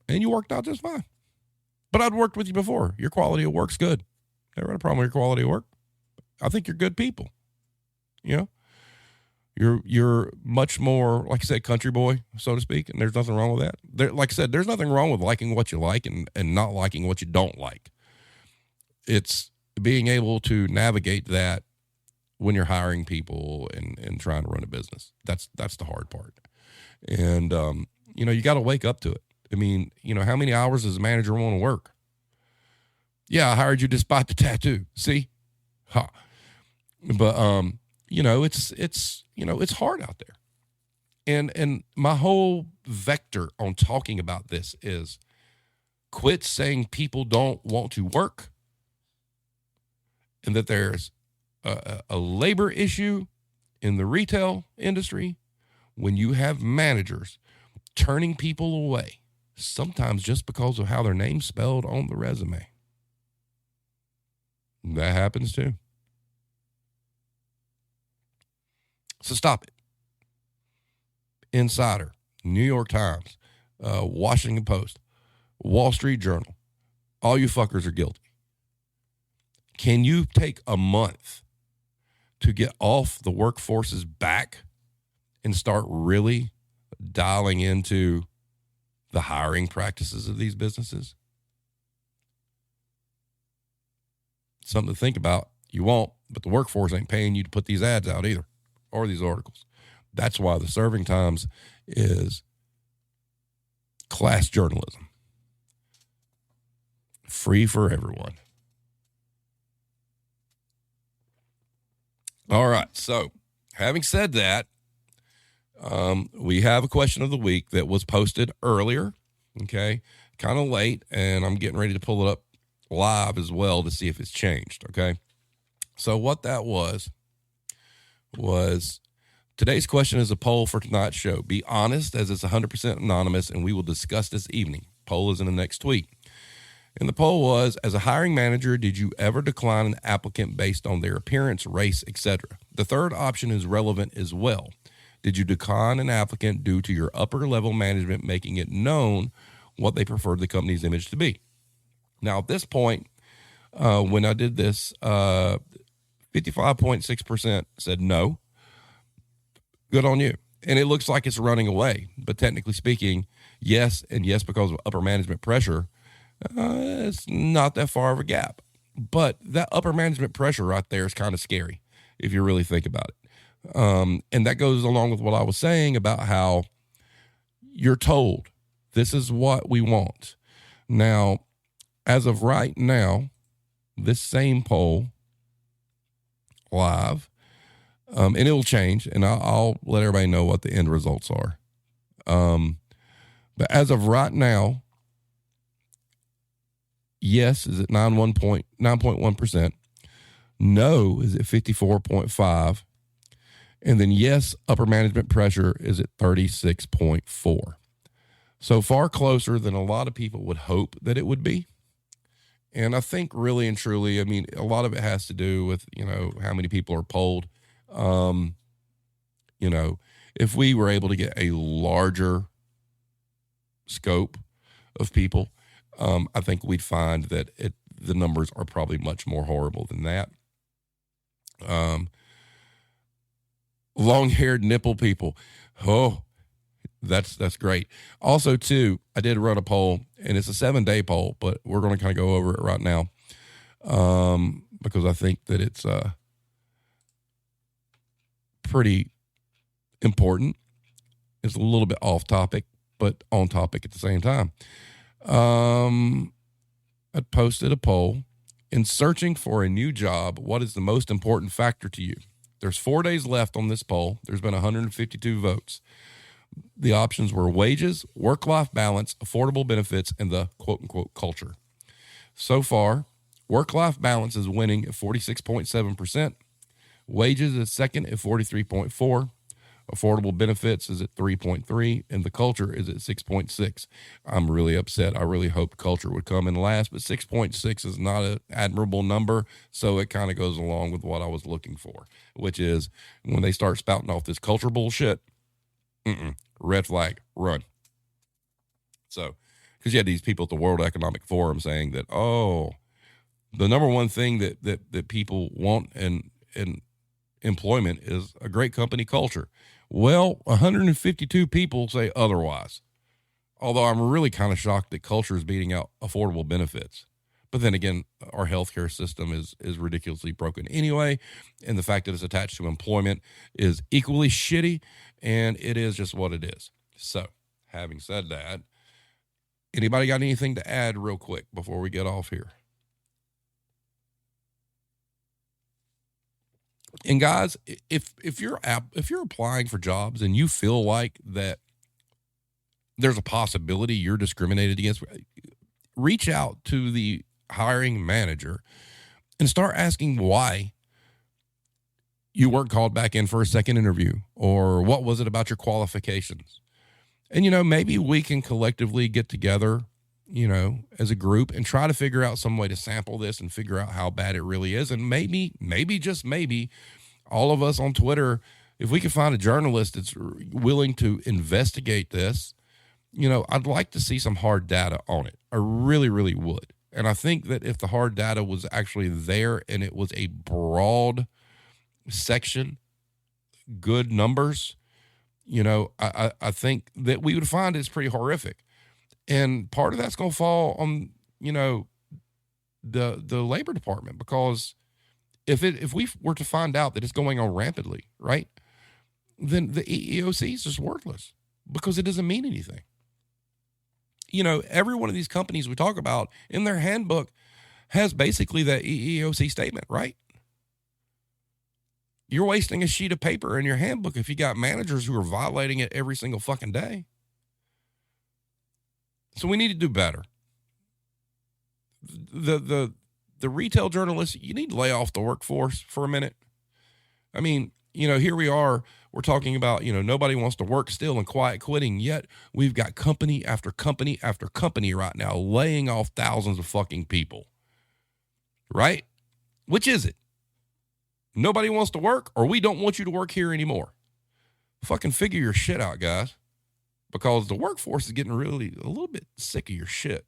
Speaker 2: And you worked out just fine. But I'd worked with you before. Your quality of work's good. Never had a problem with your quality of work. I think you're good people. You're much more, like I said, country boy, so to speak, and there's nothing wrong with that. Like I said, there's nothing wrong with liking what you like and not liking what you don't like. It's being able to navigate that when you're hiring people and trying to run a business. That's the hard part. And, you got to wake up to it. I mean, how many hours does a manager want to work? Yeah, I hired you despite the tattoo. See? Ha. But, it's hard out there. And my whole vector on talking about this is quit saying people don't want to work and that there's a labor issue in the retail industry when you have managers turning people away, sometimes just because of how their name's spelled on the resume. That happens too. So stop it. Insider, New York Times, Washington Post, Wall Street Journal, all you fuckers are guilty. Can you take a month to get off the workforce's back and start really dialing into the hiring practices of these businesses? Something to think about. You won't, but the workforce ain't paying you to put these ads out either, or these articles. That's why the serving times is class journalism. Free for everyone. All right. So having said that, we have a question of the week that was posted earlier. Okay. Kind of late, and I'm getting ready to pull it up live as well to see if it's changed. Okay. So what that was today's question is a poll for tonight's show. Be honest, as it's 100% anonymous, and we will discuss this evening. Poll is in the next tweet. And the poll was, as a hiring manager, did you ever decline an applicant based on their appearance, race, etc.? The third option is relevant as well. Did you decline an applicant due to your upper level management making it known what they preferred the company's image to be? Now, at this point, when I did this, 55.6% said no. Good on you. And it looks like it's running away. But technically speaking, yes, and yes, because of upper management pressure, it's not that far of a gap. But that upper management pressure right there is kind of scary if you really think about it. And that goes along with what I was saying about how you're told this is what we want. Now, as of right now, this same poll live, and it will change, and I'll let everybody know what the end results are. But as of right now, yes is at 9.1%. No is at 54.5%. And then yes, upper management pressure is at 36.4%. So far closer than a lot of people would hope that it would be. And I think really and truly, I mean, a lot of it has to do with, how many people are polled. If we were able to get a larger scope of people, I think we'd find that the numbers are probably much more horrible than that. Long-haired nipple people. Oh, that's great. Also, too, I did run a poll, and it's a 7-day poll, but we're going to kind of go over it right now because I think that it's pretty important. It's a little bit off topic, but on topic at the same time. I posted a poll. In searching for a new job, what is the most important factor to you? There's 4 days left on this poll. There's been 152 votes. The options were wages, work-life balance, affordable benefits, and the quote-unquote culture. So far, work-life balance is winning at 46.7%. Wages is second at 43.4%. Affordable benefits is at 3.3%, and the culture is at 6.6%. I'm really upset. I really hoped culture would come in last, but 6.6 is not an admirable number, so it kind of goes along with what I was looking for, which is when they start spouting off this culture bullshit, red flag, run. So, because you had these people at the World Economic Forum saying that, the number one thing that people want in employment is a great company culture. Well, 152 people say otherwise. Although I'm really kind of shocked that culture is beating out affordable benefits. But then again, our healthcare system is ridiculously broken anyway. And the fact that it's attached to employment is equally shitty. And it is just what it is. So, having said that, anybody got anything to add real quick before we get off here? And guys, if you're applying for jobs and you feel like that there's a possibility you're discriminated against, reach out to the hiring manager and start asking why you weren't called back in for a second interview, or what was it about your qualifications? And, maybe we can collectively get together, as a group and try to figure out some way to sample this and figure out how bad it really is. And maybe, just maybe, all of us on Twitter, if we can find a journalist that's willing to investigate this, I'd like to see some hard data on it. I really, really would. And I think that if the hard data was actually there and it was a broad section, good numbers, I think that we would find it's pretty horrific. And part of that's going to fall on, the labor department, because if we were to find out that it's going on rampantly, right, then the EEOC is just worthless because it doesn't mean anything. Every one of these companies we talk about in their handbook has basically that EEOC statement, right? You're wasting a sheet of paper in your handbook if you got managers who are violating it every single fucking day. So we need to do better. The retail journalists, you need to lay off the workforce for a minute. I mean, here we are, we're talking about, nobody wants to work still and quiet quitting, yet we've got company after company after company right now laying off thousands of fucking people. Right? Which is it? Nobody wants to work, or we don't want you to work here anymore? Fucking figure your shit out, guys. Because the workforce is getting really a little bit sick of your shit.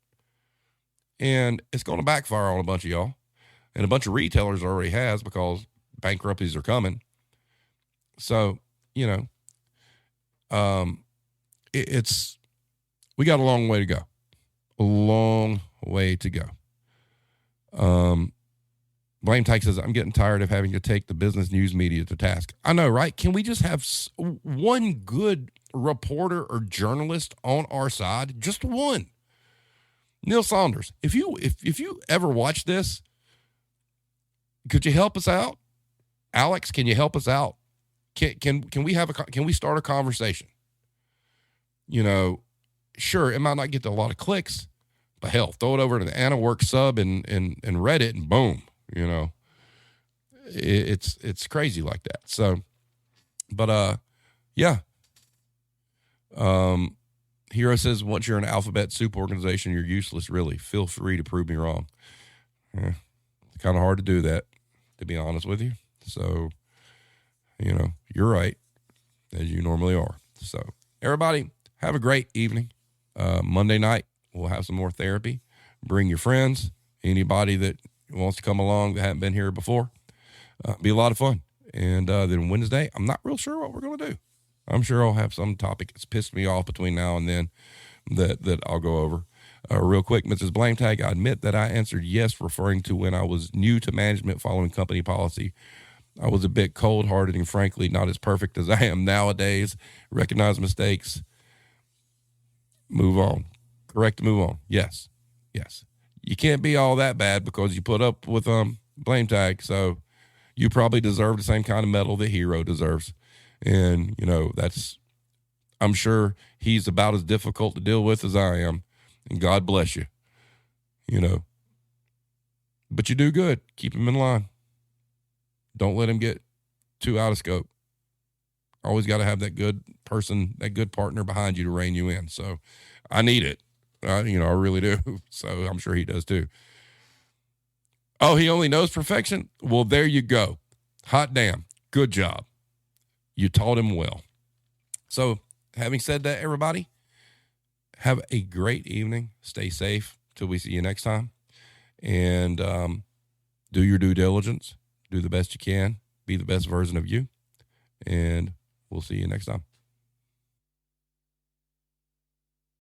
Speaker 2: And it's going to backfire on a bunch of y'all. And a bunch of retailers already has, because bankruptcies are coming. So, it's we got a long way to go. A long way to go. Blame Tyke says, I'm getting tired of having to take the business news media to task. I know, right? Can we just have one good reporter or journalist on our side? Just one. Neil Saunders, if you ever watch this, could you help us out? Alex, can you help us out? Can we start a conversation? Sure, it might not get to a lot of clicks, but hell, throw it over to the Anna Work sub and Reddit, and boom. It's crazy like that. So, but, yeah. Hero says, once you're an alphabet soup organization, you're useless, really. Feel free to prove me wrong. It's kind of hard to do that, to be honest with you. So, you're right, as you normally are. So, everybody, have a great evening. Monday night, we'll have some more therapy. Bring your friends. anybody that wants to come along that hadn't been here before. Be a lot of fun. And then Wednesday, I'm not real sure what we're going to do. I'm sure I'll have some topic that's pissed me off between now and then that I'll go over. Real quick, Mrs. Blame Tag, I admit that I answered yes, referring to when I was new to management following company policy. I was a bit cold-hearted and frankly not as perfect as I am nowadays. Recognize mistakes. Move on. Correct, move on. Yes. You can't be all that bad because you put up with Blame Tag, so you probably deserve the same kind of medal that Hero deserves. And, I'm sure he's about as difficult to deal with as I am. And God bless you. But you do good. Keep him in line. Don't let him get too out of scope. Always got to have that good person, that good partner behind you to rein you in. So I need it. I really do. So I'm sure he does too. Oh, he only knows perfection? Well, there you go. Hot damn. Good job. You taught him well. So having said that, everybody, have a great evening. Stay safe till we see you next time. And do your due diligence. Do the best you can. Be the best version of you. And we'll see you next time.